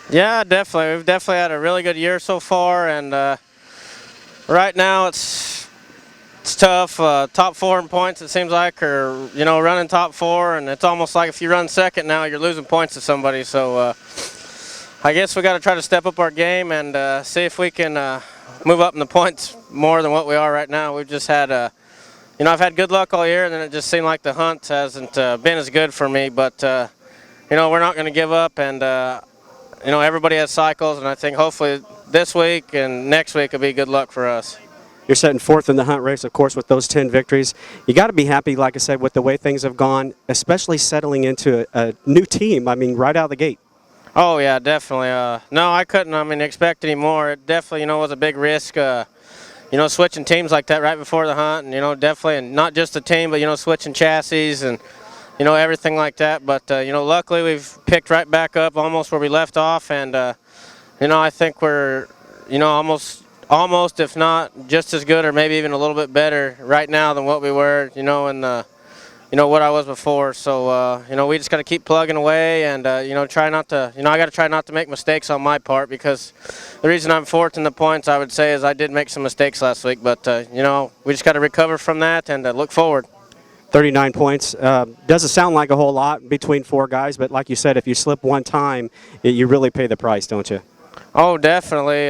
Yeah, definitely. We've definitely had a really good year so far, and right now it's tough. Top four in points, it seems like, or running top four, and it's almost like if you run second now, you're losing points to somebody. So I guess we got to try to step up our game and see if we can move up in the points more than what we are right now. We've just had, I've had good luck all year, and then it just seemed like the hunt hasn't been as good for me. But we're not going to give up, and everybody has cycles, and I think hopefully this week and next week will be good luck for us. You're setting fourth in the hunt race, of course, with those 10 victories. You got to be happy, like I said, with the way things have gone, especially settling into a new team. I mean, right out of the gate. Oh yeah, definitely. No, I couldn't. Expect any more. It definitely, was a big risk. Switching teams like that right before the hunt, and definitely, and not just the team, but switching chassis and everything like that. But luckily we've picked right back up, almost where we left off, and I think we're, almost, if not just as good, or maybe even a little bit better right now than what we were, in the, what I was before. So, we just got to keep plugging away and, try not to, I got to try not to make mistakes on my part, because the reason I'm fourth in the points, I would say, is I did make some mistakes last week. But, we just got to recover from that and look forward. 39 points. Doesn't sound like a whole lot between four guys, but like you said, if you slip one time, you really pay the price, don't you? Oh, definitely.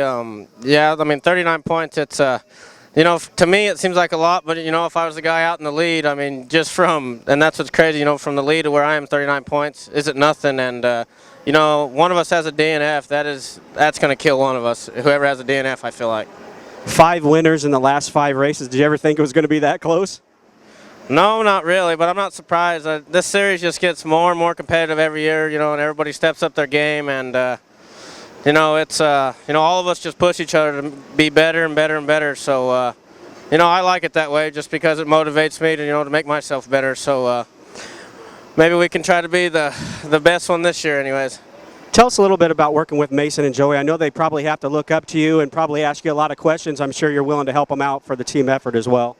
Yeah, 39 points, it's, to me it seems like a lot, but, if I was the guy out in the lead, and that's what's crazy, from the lead to where I am, 39 points isn't nothing. And, one of us has a DNF, that's going to kill one of us, whoever has a DNF, I feel like. 5 winners in the last 5 races. Did you ever think it was going to be that close? No, not really, but I'm not surprised. This series just gets more and more competitive every year, and everybody steps up their game, and, it's, all of us just push each other to be better and better and better. So, I like it that way just because it motivates me to, to make myself better. So, maybe we can try to be the best one this year anyways. Tell us a little bit about working with Mason and Joey. I know they probably have to look up to you and probably ask you a lot of questions. I'm sure you're willing to help them out for the team effort as well.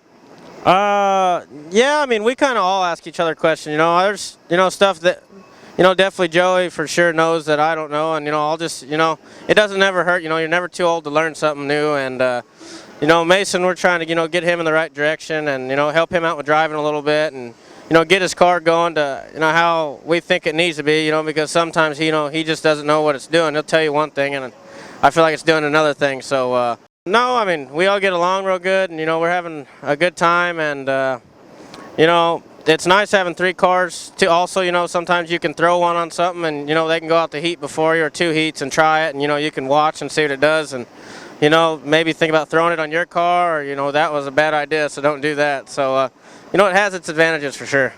Yeah, we kind of all ask each other questions. There's, stuff that, definitely Joey for sure knows that I don't know, and, I'll just, it doesn't ever hurt, you're never too old to learn something new, and, Mason, we're trying to, get him in the right direction and, help him out with driving a little bit and, get his car going to, how we think it needs to be, because sometimes, he just doesn't know what it's doing. He'll tell you one thing, and I feel like it's doing another thing, so, no, we all get along real good, and, we're having a good time, and, it's nice having 3 cars. Also, sometimes you can throw one on something, and, they can go out the heat before you, or 2 heats, and try it, and, you can watch and see what it does, and, maybe think about throwing it on your car, or, that was a bad idea, so don't do that. So, it has its advantages for sure.